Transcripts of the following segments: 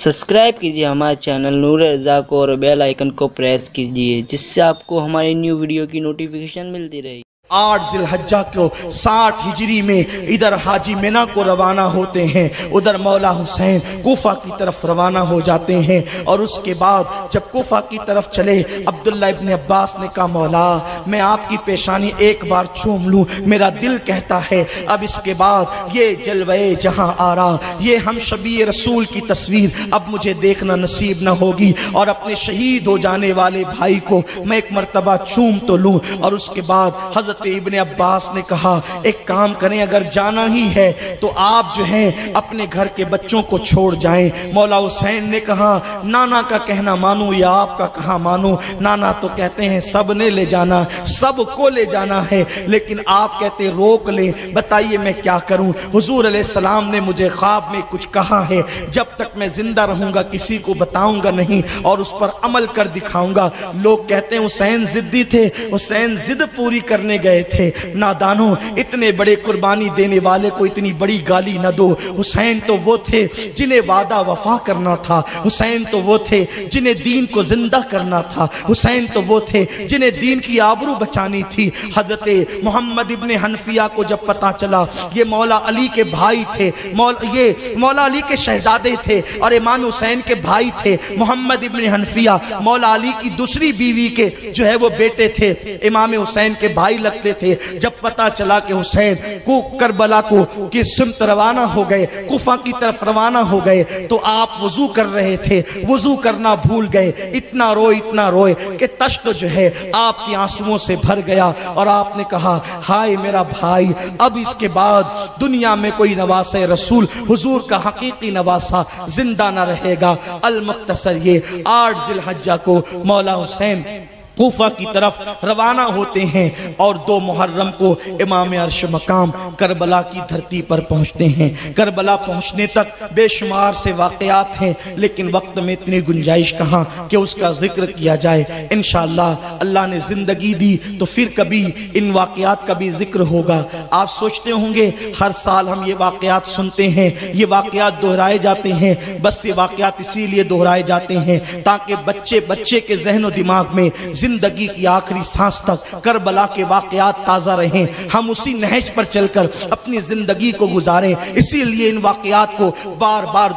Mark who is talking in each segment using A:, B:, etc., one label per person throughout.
A: Subscribe कीजिए हमारे channel नूर रज़ा को और बेल आइकन को प्रेस कीजिए जिससे आपको हमारी न्यू वीडियो की नोटिफिकेशन मिलती रहे।
B: 8 ज़िलहज्जा को 60 हिजरी में इधर हाजी मिना को रवाना होते हैं, उधर मौला हुसैन कूफा की तरफ रवाना हो जाते हैं। और उसके बाद जब कूफा की तरफ चले, अब्दुल्ला इब्न अब्बास ने कहा, मौला मैं आपकी पेशानी एक बार चूम लूं, मेरा दिल कहता है अब इसके बाद ये जलवे जहां आ रहा, ये हम शबी रसूल की तस्वीर अब मुझे देखना नसीब न होगी, और अपने शहीद हो जाने वाले भाई को मैं एक मर्तबा चूम तो लूं। और उसके बाद हजरत इब्ने अब्बास ने कहा, एक काम करें, अगर जाना ही है तो आप जो हैं अपने घर के बच्चों को छोड़ जाएं। मौला हुसैन ने कहा, नाना का कहना मानूं या आपका कहा मानूं? नाना तो कहते हैं सब ने ले जाना, सबको ले जाना है, लेकिन आप कहते रोक ले। बताइए मैं क्या करूं? हुजूर अलैहिस्सलाम ने मुझे ख्वाब में कुछ कहा है, जब तक मैं जिंदा रहूंगा किसी को बताऊंगा नहीं और उस पर अमल कर दिखाऊंगा। लोग कहते हैं हुसैन जिद्दी थे, हुसैन जिद पूरी करने गए थे। नादानो, इतने बड़े कुर्बानी देने वाले को इतनी बड़ी गाली न दो। हुसैन तो वो थे जिन्हें वादा वफा करना था, हुसैन तो वो थे जिन्हें दीन को जिंदा करना था, हुसैन तो वो थे जिन्हें दीन की आबरू बचानी थी। हजरत मोहम्मद इब्ने हनफिया को जब पता चला ये मौला अली के भाई थे, ये मौला अली के शहजादे थे और इमाम हुसैन के भाई थे। मोहम्मद इब्ने हनफिया मौला अली की दूसरी बीवी के जो है वो बेटे थे, इमाम हुसैन के भाई लगते थे। जब पता चला कि हुसैन को करबला को की सिमत रवाना हो गए, कूफा की तरफ रवाना हो गए, तो आप वुजू कर रहे थे, वुजू करना भूल गए। इतना रोए कि तश्त जो है आपकी आंसुओं से भर गया और आपने कहा, हाय मेरा भाई, अब इसके बाद दुनिया में कोई नवासे रसूल हुजूर का हकीकी नवासा जिंदा न रहेगा। अल मुख्तसर ये 8 ज़िलहज्जा को मौला हुसैन कूफा की तरफ रवाना होते हैं और 2 मुहर्रम को इमाम अर्श मकाम करबला की धरती पर पहुंचते हैं। करबला पहुंचने तक बेशुमार से वाकयात हैं, लेकिन वक्त में इतनी गुंजाइश कहाँ कि उसका जिक्र किया जाए। इंशाअल्लाह अल्लाह ने जिंदगी दी तो फिर कभी इन वाकयात का भी जिक्र होगा। आप सोचते होंगे हर साल हम ये वाकयात सुनते हैं, ये वाकयात दोहराए जाते हैं। बस ये वाकयात इसीलिए दोहराए जाते हैं ताकि बच्चे के ज़हन दिमाग में जिंदगी की आखिरी सांस तक करबला के वाकयात ताज़ा रहें, हम उसी नहज पर चलकर अपनी जिंदगी को गुजारें। इसीलिए इन वाकयात को बार बार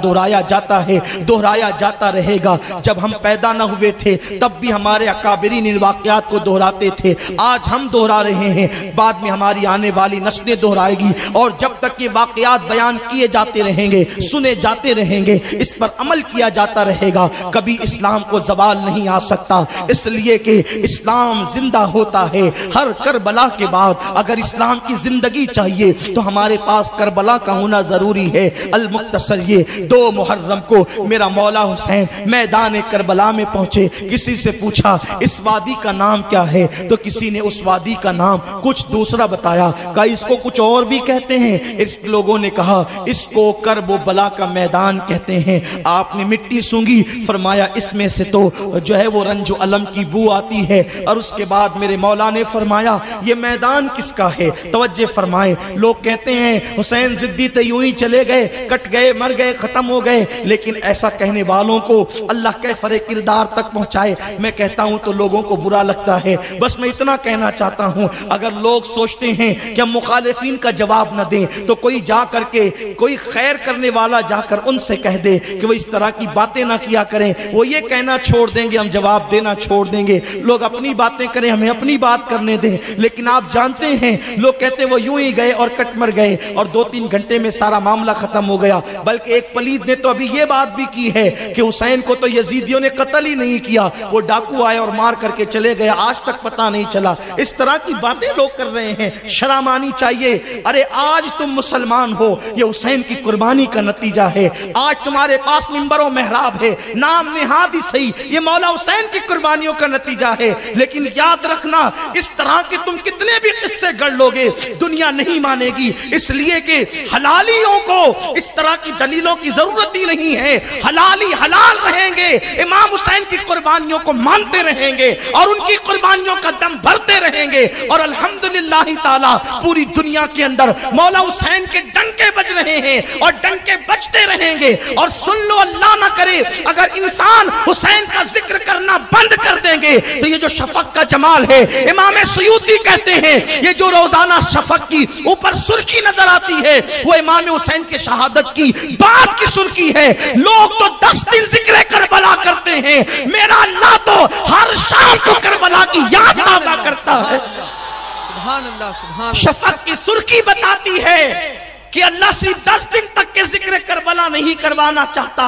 B: दोहराया जाता है, दोहराया जाता रहेगा। जब हम पैदा न हुए थे तब भी हमारे अकाबिरीन इन वाकयात को दोहराते थे, आज हम दोहरा रहे हैं, बाद में हमारी आने वाली नस्लें दोहराएगी। और जब तक ये वाकयात बयान किए जाते रहेंगे, सुने जाते रहेंगे, इस पर अमल किया जाता रहेगा, कभी इस्लाम को ज़वाल नहीं आ सकता। इसलिए कि इस्लाम जिंदा होता है हर करबला के बाद। अगर इस्लाम की जिंदगी चाहिए तो हमारे पास करबला का होना जरूरी है। अल मुख्तसर ये 2 मुहर्रम को मेरा मौला हुसैन मैदान करबला में पहुंचे। किसी से पूछा इस वादी का नाम क्या है, तो किसी ने उस वादी का नाम कुछ दूसरा बताया, कहा इसको कुछ और भी कहते हैं। इस लोगों ने कहा इसको करबो बला का मैदान कहते हैं। आपने मिट्टी सूंघी, फरमाया इसमें से तो जो है वो रंजो अलम की बू आती है। और उसके बाद मेरे मौला ने फरमाया ये मैदान किसका है? तवज्जो फरमाए, लोग कहते हैं हुसैन जिद्दी तो यूं ही चले गए, कट गए, मर गए, खत्म हो गए, लेकिन ऐसा कहने वालों को अल्लाह के फरे किरदार तक पहुंचाए। मैं कहता हूं तो लोगों को बुरा लगता है। बस मैं इतना कहना चाहता हूं, अगर लोग सोचते हैं कि हम मुखालिफिन का जवाब न दें तो कोई जा करके कोई खैर करने वाला जाकर उनसे कह दे कि वो इस तरह की बातें ना किया करें, वो ये कहना छोड़ देंगे, हम जवाब देना छोड़ देंगे। लोग अपनी बातें करें, हमें अपनी बात करने दें। लेकिन आप जानते हैं लोग कहते हैं वो यूं ही गए और कट मर गए और 2-3 घंटे में सारा मामला खत्म हो गया। बल्कि एक पलीद ने तो अभी ये बात भी की है कि हुसैन को तो यजीदियों ने कत्ल ही नहीं किया, वो डाकू आए और मार करके चले गए, आज तक पता नहीं चला। इस तरह की बातें लोग कर रहे हैं, शर्म आनी चाहिए। अरे आज तुम मुसलमान हो, ये हुसैन की कुर्बानी का नतीजा है। आज तुम्हारे पास मिंबर और मेहराब है, नाम नेहाद ही सही, ये मौला हुसैन की कुर्बानियों کا नतीजा है। लेकिन याद रखना, इस तरह के तुम कितने भी किस्से गढ़ लोगे, दुनिया नहीं मानेगी, इसलिए कि हलालियों को इस तरह की दलीलों की जरूरत ही नहीं है। हलाली हलाल रहेंगे, इमाम हुसैन की कुर्बानियों को मानते रहेंगे और उनकी कुर्बानियों का दम भरते रहेंगे, और अल्हम्दुलिल्लाह ताला पूरी दुनिया के अंदर मौला हुसैन के डंके बज रहे हैं और डंके बजते रहेंगे। और सुन लो, अल्लाह ना करे अगर इंसान हुसैन का जिक्र करना बंद कर देंगे तो ये जो शफक का जमाल है, इमाम सुयूती कहते हैं, ये जो रोजाना शफक की ऊपर सुर्खी नजर आती है वो इमाम हुसैन के शहादत की बात की सुर्खी है। लोग तो 10 दिन जिक्र करबला करते हैं, मेरा अल्लाह तो हर शाम को करबला की याद ताज़ा करता है। शफक की सुर्खी बताती है कि अल्लाह सिर्फ 10 दिन तक के जिक्र करबला नहीं करवाना चाहता,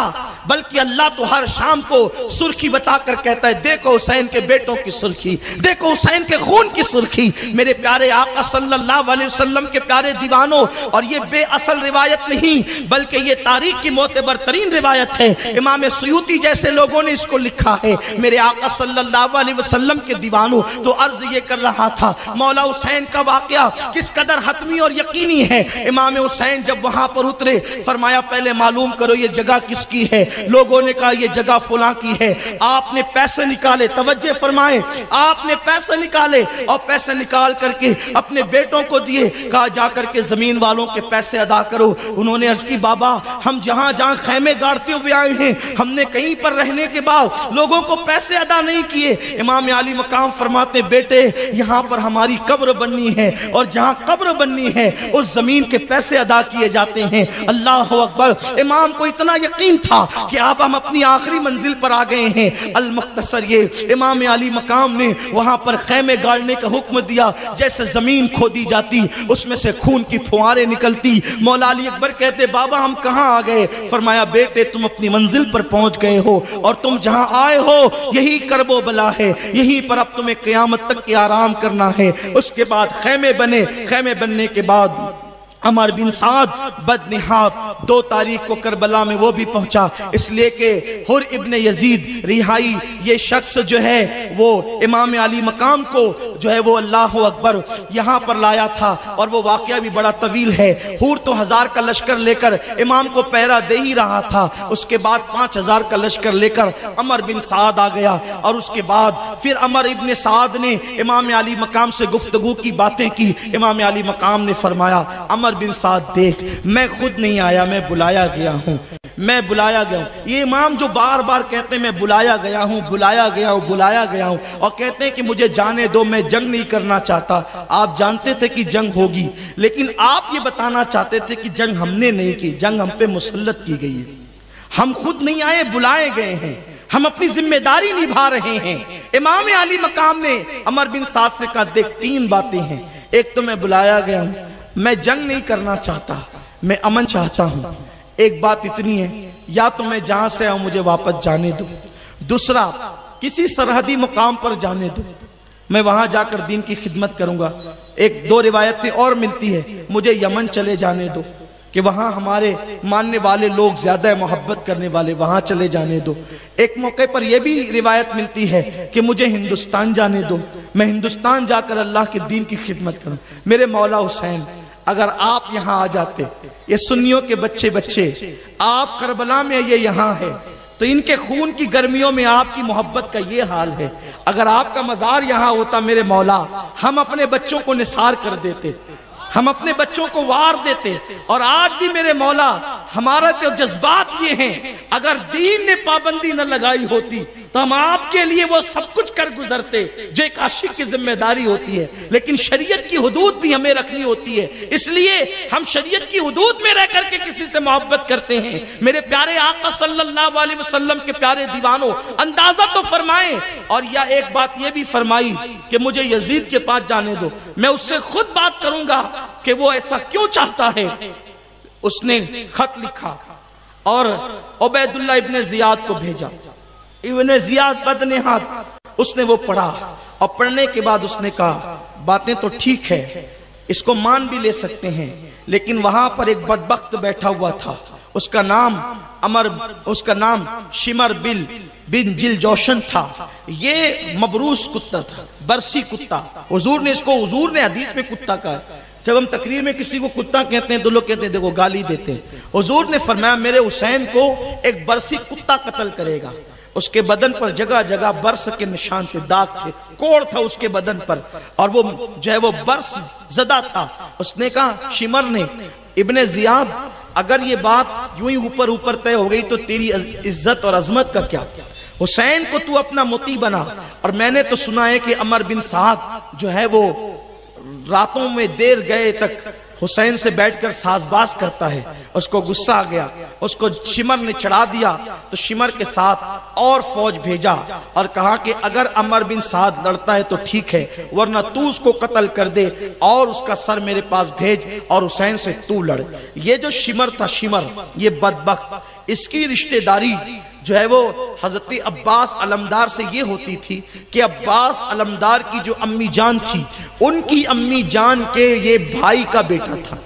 B: बल्कि अल्लाह तो हर शाम को सुर्खी बताकर कहता है, देखो हुसैन के बेटों की सुर्खी, देखो हुसैन के खून की सुर्खी। मेरे प्यारे आका सल्लल्लाहु अलैहि वसल्लम के प्यारे दीवानों, और ये बेअसल रिवायत नहीं बल्कि ये तारीख की मोतबर तरीन रिवायत है। इमाम सुयूती जैसे लोगों ने इसको लिखा है। मेरे आका सल्लल्लाहु अलैहि वसल्लम के दीवानों, तो अर्ज ये कर रहा था, मौला हुसैन का वाकया किस कदर हतमी और यकीनी है। इमाम हुसैन जब वहां पर उतरे, फरमाया पहले मालूम करो ये जगह किसकी है। लोगों ने कहा ये जगह फुला की है। आपने पैसे निकाले, तवज्जो फरमाए, आपने पैसे निकाले और पैसे निकाल करके अपने बेटों को दिए, कहा जाकर के जमीन वालों के पैसे अदा करो। उन्होंने अर्ज की, बाबा हम जहां जहां खैमे गाड़ते हुए आए हैं, हमने कहीं पर रहने के बाद लोगों को पैसे अदा नहीं किए। इमाम आली मकाम फरमाते, बेटे यहां पर हमारी कब्र बननी है और जहां कब्र बननी है उस जमीन के पैसे अदा किए जाते हैं। अल्लाह अकबर। इमाम को इतना यकीन था कि अब हम अपनी आखिरी मंजिल पर आ गए हैं। अल मुख्तसर, ये इमाम अली मकाम ने वहां पर खैमे गाड़ने का हुक्म दिया। जैसे जमीन खोदी जाती उसमें से खून की फुहारें निकलती। मौला अली अकबर कहते, बाबा हम कहां आ गए? फरमाया, बेटे तुम अपनी मंजिल पर पहुंच गए हो और तुम जहां आए हो यही करबो बला है, यहीं पर अब तुम्हें क़यामत तक के आराम करना है। उसके बाद खैमे बने। खैमे बनने के बाद अमर बिन साद बदनिहात 2 तारीख को करबला में वो भी पहुंचा, इसलिए कि हुर इब्ने यजीद रिहाई ये शख्स जो है वो इमाम अली मकाम को जो है वो अल्लाह अकबर यहाँ पर लाया था। और वो वाकया भी बड़ा तवील है। हुर तो 1000 का लश्कर लेकर इमाम को पहरा दे ही रहा था। उसके बाद 5000 का लश्कर लेकर अमर बिन साद आ गया और उसके बाद फिर अमर इब्ने साद ने इमाम अली मकाम से गुफ्तगू की बातें की। इमाम अली मकाम ने फरमाया, अमर बिन साद देख, मैं खुद नहीं आया, मैं बुलाया गया हूं, मैं बुलाया गया हूं। ये इमाम जो बार बार कहते हैं मैं बुलाया गया हूं, बुलाया गया हूं, बुलाया गया हूं, और कहते हैं कि मुझे जाने दो, मैं जंग नहीं करना चाहता। आप जानते थे कि जंग होगी, लेकिन आप ये बताना चाहते थे कि जंग हमने नहीं की, जंग हम पे मुसल्लत की गई है। हम खुद नहीं आए, बुलाए गए हैं, हम अपनी जिम्मेदारी निभा रहे हैं। इमाम अली मकाम ने अमर बिन साद से कहा, देख 3 बातें हैं। एक तो मैं बुलाया गया हूं, मैं जंग नहीं करना चाहता, मैं अमन चाहता हूं। एक बात इतनी है, या तो मैं जहां से आऊं मुझे वापस जाने दो, दूसरा किसी सरहदी मुकाम पर जाने दो, मैं वहां जाकर दीन की खिदमत करूंगा। 1-2 रिवायतें और मिलती है, मुझे यमन चले जाने दो कि वहां हमारे मानने वाले लोग ज्यादा मोहब्बत करने वाले, वहां चले जाने दो। एक मौके पर यह भी रिवायत मिलती है कि मुझे हिंदुस्तान जाने दो, मैं हिंदुस्तान जाकर अल्लाह के दीन की खिदमत करूं। मेरे मौला हुसैन, अगर आप यहां आ जाते, ये सुन्नियों के बच्चे आप करबला में, ये यहां है, तो इनके खून की गर्मियों में आपकी मोहब्बत का ये हाल है। अगर आपका मजार यहां होता मेरे मौला, हम अपने बच्चों को निसार कर देते, हम अपने बच्चों को वार देते। और आज भी मेरे मौला हमारा तो जज्बात ये हैं, अगर दीन ने पाबंदी न लगाई होती तो हम आपके लिए वो सब कुछ कर गुजरते जो एक आशिक की जिम्मेदारी होती है। लेकिन शरीयत की हुदूद भी हमें रखनी होती है, इसलिए हम शरीयत की हुदूद में रह करके किसी से मोहब्बत करते हैं। मेरे प्यारे आका सल्लल्लाहु अलैहि वसल्लम के प्यारे दीवानों, अंदाजा तो फरमाएं। और या एक बात ये भी फरमाई कि मुझे यजीद के पास जाने दो, मैं उससे खुद बात करूंगा कि वो ऐसा क्यों चाहता है। उसने खत लिखा और उबैदुल्लाह इब्ने जियाद को भेजा। इब्ने जियाद बदनिहात, उसने वो पढ़ा और पढ़ने के बाद उसने कहा, बातें तो ठीक है, इसको मान भी ले सकते हैं, लेकिन वहां पर एक बदबख्त बैठा हुआ था, اس کا نام شمر بن جل جوشن تھا. یہ مبروس کتا تھا, برسی کتا. حضور نے حدیث میں کتا کہا. جب ہم تقریر میں کسی کو کتا کہتے ہیں تو لوگ کہتے ہیں دیکھو گالی دیتے ہیں. حضور نے فرمایا میرے حسین کو ایک برسی کتا قتل کرے گا. اس کے بدن پر جگہ جگہ برس کے نشان تھے, داغ تھے, کوڑ تھا اس کے بدن پر, اور وہ جو ہے وہ برس زدہ تھا. اس نے کہا شمر نے, ابن زیاد اگر یہ بات یوں ہی اوپر طے ہو گئی تو تیری عزت اور عظمت کا کیا؟ حسین کو تو اپنا مطیع بنا. اور میں نے تو سنا ہے کہ عمر بن سعد جو ہے وہ راتوں میں دیر گئے تک حسین سے بیٹھ کر ساز باز کرتا ہے. اس کو غصہ آ گیا, اس کو شمر نے چڑھا دیا تو شمر کے ساتھ اور فوج بھیجا اور کہا کہ اگر عمر بن سعد لڑتا ہے تو ٹھیک ہے, ورنہ تو اس کو قتل کر دے اور اس کا سر میرے پاس بھیج اور حسین سے تو لڑ. یہ جو شمر تھا, یہ بدبخت, اس کی رشتہ داری جو ہے وہ حضرت عباس علمدار سے یہ ہوتی تھی کہ عباس علمدار کی جو امی جان تھی, ان کی امی جان کے یہ بھائی کا بیٹا تھا.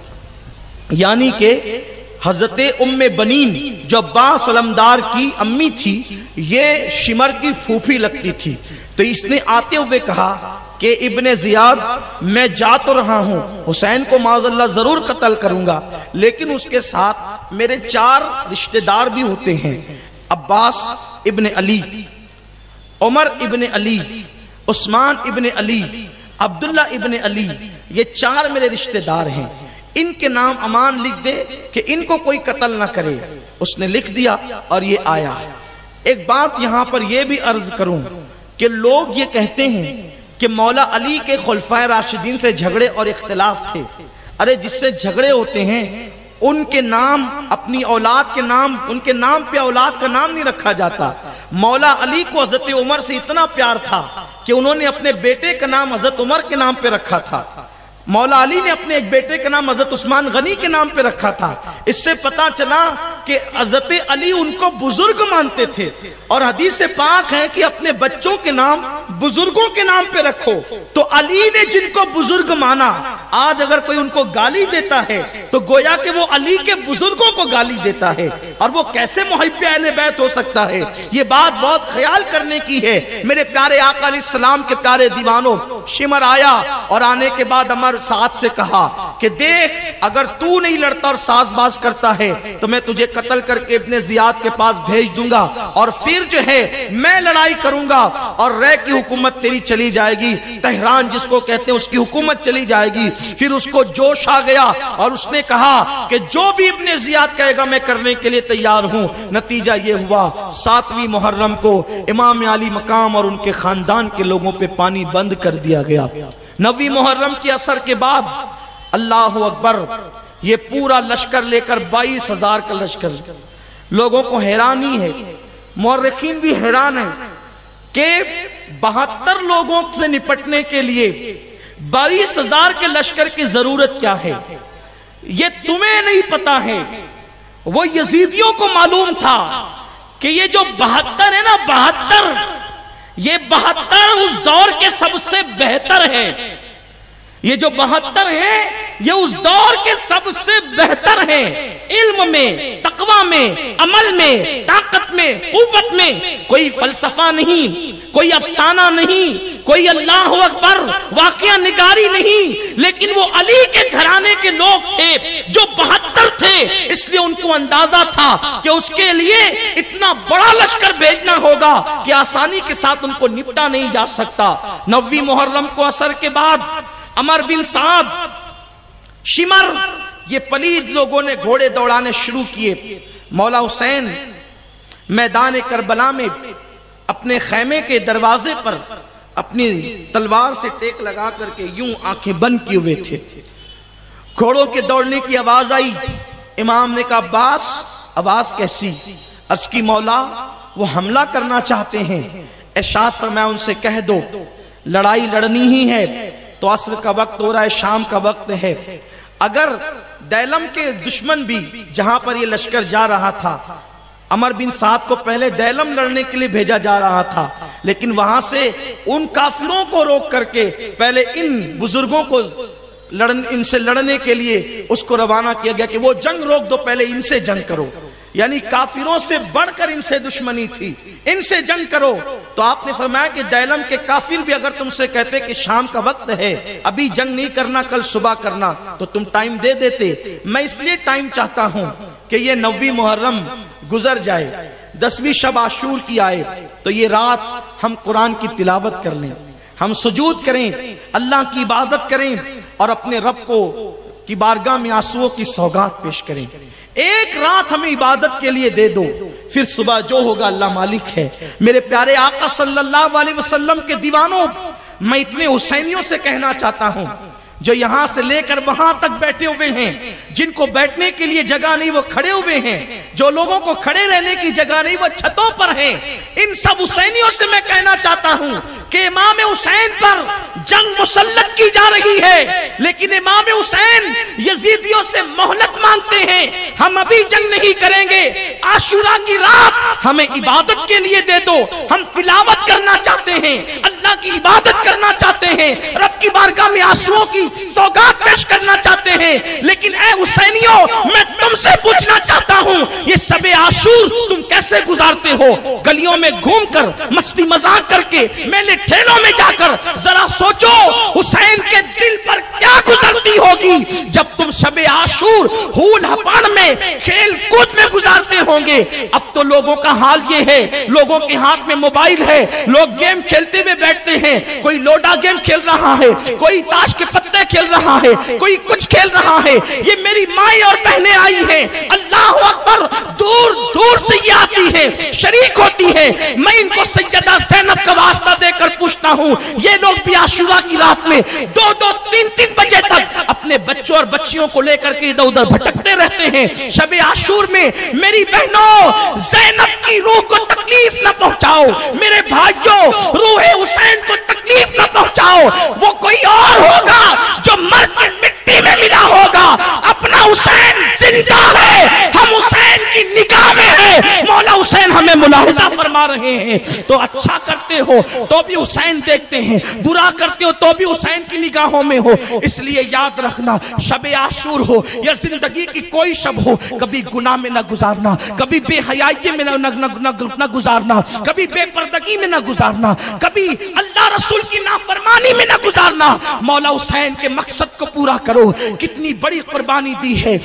B: یعنی کہ حضرت ام بنین جو عباس علمدار کی امی تھی, یہ شمر کی پھوپھی لگتی تھی. تو اس نے آتے ہوئے کہا کہ ابن زیاد میں جا تو رہا ہوں, حسین کو معاذ اللہ ضرور قتل کروں گا, لیکن اس کے ساتھ میرے 4 رشتہ دار بھی ہوتے ہیں. عباس ابن علی, عمر ابن علی, عثمان ابن علی, عبداللہ ابن علی, یہ 4 میرے رشتہ دار ہیں. ان کے نام امان لکھ دے کہ ان کو کوئی قتل نہ کرے. اس نے لکھ دیا اور یہ آیا. ایک بات یہاں پر یہ بھی عرض کروں کہ لوگ یہ کہتے ہیں کہ مولا علی کے خلفائے راشدین سے جھگڑے اور اختلاف تھے. ارے جس سے جھگڑے ہوتے ہیں ان کے نام, اپنی اولاد کے نام, ان کے نام پہ اولاد کا نام نہیں رکھا جاتا. مولا علی کو حضرت عمر سے اتنا پیار تھا کہ انہوں نے اپنے بیٹے کا نام حضرت عمر کے نام پہ رکھا تھا. مولا علی نے اپنے ایک بیٹے کا نام حضرت عثمان غنی کے نام پہ رکھا تھا. اس سے پتا چلا کہ حضرت علی ان کو بزرگ مانتے تھے, اور حدیث پاک ہے کہ اپنے بچوں کے نام بزرگوں کے نام پہ رکھو. تو علی نے جن کو بزرگ مانا, آج اگر کوئی ان کو گالی دیتا ہے تو گویا کہ وہ علی کے بزرگوں کو گالی دیتا ہے, اور وہ کیسے محب اہل بیت ہو سکتا ہے؟ یہ بات بہت خیال کرنے کی ہے میرے پیارے آقا علیہ السلام کے پیارے دیوانوں. شمر آیا اور آنے کے بعد عمر سعد سے کہا کہ دیکھ, اگر تو نہیں لڑتا اور ساز باز کرتا ہے تو میں تجھے قتل کر کے ابن زیاد کے پاس بھیج دوں گا, اور پھر جو ہے میں لڑائی کروں گا اور رے کی حکومت تیری چلی جائے گی, تہران جس کو کہتے ہیں اس کی حکومت چلی جائے گی. پھر اس کو جوش آ گیا اور اس نے کہا کہ جو بھی ابن زیاد کہے گا میں کرنے کے لیے تیار ہوں. نتیجہ یہ ہوا 7ویں محرم کو امام علی مقام اور ان کے خاندان کے لوگوں پہ پانی بند کر دیا گیا. 9ویں محرم کے اثر کے بعد اللہ اکبر, یہ پورا لشکر لے کر 22,000 کا لشکر. لوگوں کو حیرانی ہے, مورخین بھی حیران ہیں کہ 72 لوگوں سے نپٹنے کے لیے 22,000 کے لشکر کی ضرورت کیا ہے. یہ تمہیں نہیں پتا ہے, وہ یزیدیوں کو معلوم تھا کہ یہ جو 72 ہے نا, 72, یہ 72 اس دور کے سب سے بہتر ہے. یہ جو 72 ہیں یہ اس دور کے سب سے بہتر ہیں, علم میں, تقوی میں, عمل میں, طاقت میں, قوت میں. کوئی فلسفہ نہیں, کوئی افسانہ نہیں, کوئی اللہ اکبر واقعہ نگاری نہیں, لیکن وہ علی کے گھرانے کے لوگ تھے جو 72 تھے. اس لیے ان کو اندازہ تھا کہ اس کے لیے اتنا بڑا لشکر بھیجنا ہوگا کہ آسانی کے ساتھ ان کو نپٹا نہیں جا سکتا. 9ویں محرم کو اثر کے بعد عمر بن سعد, شمر, یہ پلید لوگوں نے گھوڑے دوڑانے شروع کیے. مولا حسین میدان کربلا میں اپنے خیمے کے دروازے پر اپنی تلوار سے ٹیک لگا کر کے یوں آنکھیں بند کیے ہوئے تھے. گھوڑوں کے دوڑنے کی آواز آئی. امام نے کہا عباس, آواز کیسی؟ عرض کی مولا وہ حملہ کرنا چاہتے ہیں. ارشاد فرمایا ان سے کہہ دو لڑائی لڑنی ہی ہے تو عصر کا وقت ہو رہا ہے, شام کا وقت ہے. اگر دیلم کے دشمن بھی جہاں پر یہ لشکر جا رہا تھا, عمر بن سعد کو پہلے دیلم لڑنے کے لیے بھیجا جا رہا تھا, لیکن وہاں سے ان کافروں کو روک کر کے پہلے ان بزرگوں کو ان سے لڑنے کے لیے اس کو روانہ کیا گیا کہ وہ جنگ روک دو، پہلے ان سے جنگ کرو. یعنی کافروں سے بڑھ کر ان سے دشمنی تھی، ان سے جنگ کرو. تو آپ نے فرمایا کہ ڈیلم کے کافر بھی اگر تم سے کہتے کہ شام کا وقت ہے، ابھی جنگ نہیں کرنا، کل صبح کرنا، تو تم ٹائم دے دیتے. میں اس لیے ٹائم چاہتا ہوں کہ یہ 9 محرم گزر جائے، 10ویں شب عاشور کی آئے، تو یہ رات ہم قرآن کی تلاوت کر لیں، ہم سجود کریں، اللہ کی عبادت کریں اور اپنے رب کو کی بارگاہ میں آنسوؤں کی سوگات پیش کریں. ایک رات ہمیں عبادت کے لیے دے دو، پھر صبح جو ہوگا اللہ مالک ہے. میرے پیارے آقا صلی اللہ علیہ وسلم کے دیوانوں، میں اتنے حسینیوں سے کہنا چاہتا ہوں جو یہاں سے لے کر وہاں تک بیٹھے ہوئے ہیں، جن کو بیٹھنے کے لیے جگہ نہیں وہ کھڑے ہوئے ہیں، جو لوگوں کو کھڑے رہنے کی جگہ نہیں وہ چھتوں پر ہیں. ان سب حسینیوں سے میں کہنا چاہتا ہوں کہ امام حسین پر جنگ مسلط کی جا رہی ہے، لیکن امام حسین یزیدیوں سے مہلت مانگتے ہیں. ہم ابھی جنگ نہیں کریں گے، عاشورہ کی رات ہمیں عبادت کے لیے دے دو. ہم تلاوت کرنا چاہتے ہیں، اللہ کی عبادت کرنا چاہتے ہیں، رب کی بارگاہ میں آنسوؤں کی سوگات پیش کرنا چاہتے ہیں. لیکن اے حسینیوں، میں تم سے پوچھنا چاہتا ہوں، یہ شب عاشور تم کیسے گزارتے ہو؟ گلیوں میں گھوم کر، مستی مذاق کر کے، میلے ٹھیلوں میں جا کر ذرا سوچو حسین کے دل پر کیا گزرتی ہوگی جب تم شب عاشور ہول ہپان میں، کھیل کود میں گزارتے ہوں گے. اب تو لوگوں کا حال یہ ہے، لوگوں کے ہاتھ میں موبائل ہے، لوگ گیم کھیلتے ہوئے بیٹھتے ہیں. کوئی لوڈا گیم کھیل رہا ہے، کوئی تاش کے پتے کھیل رہا ہے، کوئی کچھ کھیل رہا ہے. یہ میری مائیں اور بہنیں آئی ہیں، اللہ اکبر، دور دور سے یہ آتی ہے، شریک ہوتی ہے. میں ان کو سیدہ زینب کا واسطہ دے کر پوچھتا ہوں، یہ لوگ بھی عاشورہ کی رات میں 2-2, 3-3 بجے تک اپنے بچوں اور بچیوں کو لے کر کے ادھر ادھر بھٹکتے رہتے ہیں. شب عاشور میں میری بہنوں، زینب کی روح کو تکلیف نہ پہنچاؤ، میرے بھائیوں، روح حسین کو تکلیف نہ پہنچاؤ. وہ کوئی اور ہوگا جو مر کے مٹی میں ملا ہوگا، اپنا حسین زندہ ہے، ہم حسین کی نگاہ میں ہیں. مولا حسین ہمیں ملاحظہ فرما رہے ہیں. تو اچھا کرتے ہو تو بھی حسین دیکھتے ہیں، برا کرتے ہو تو بھی حسین کی نگاہوں میں ہو. اس لیے یاد رکھنا، شب عاشور ہو یا زندگی کی کوئی شب ہو، کبھی گناہ میں نہ گزارنا، کبھی بے حیائی میں نہ گزارنا، کبھی بے پردگی میں نہ گزارنا، کبھی اللہ رسول کی نافرمانی میں نہ گزارنا. مولا حسین کے مقصد کو پورا کرو. کتنی بڑی قربانی دی ہے.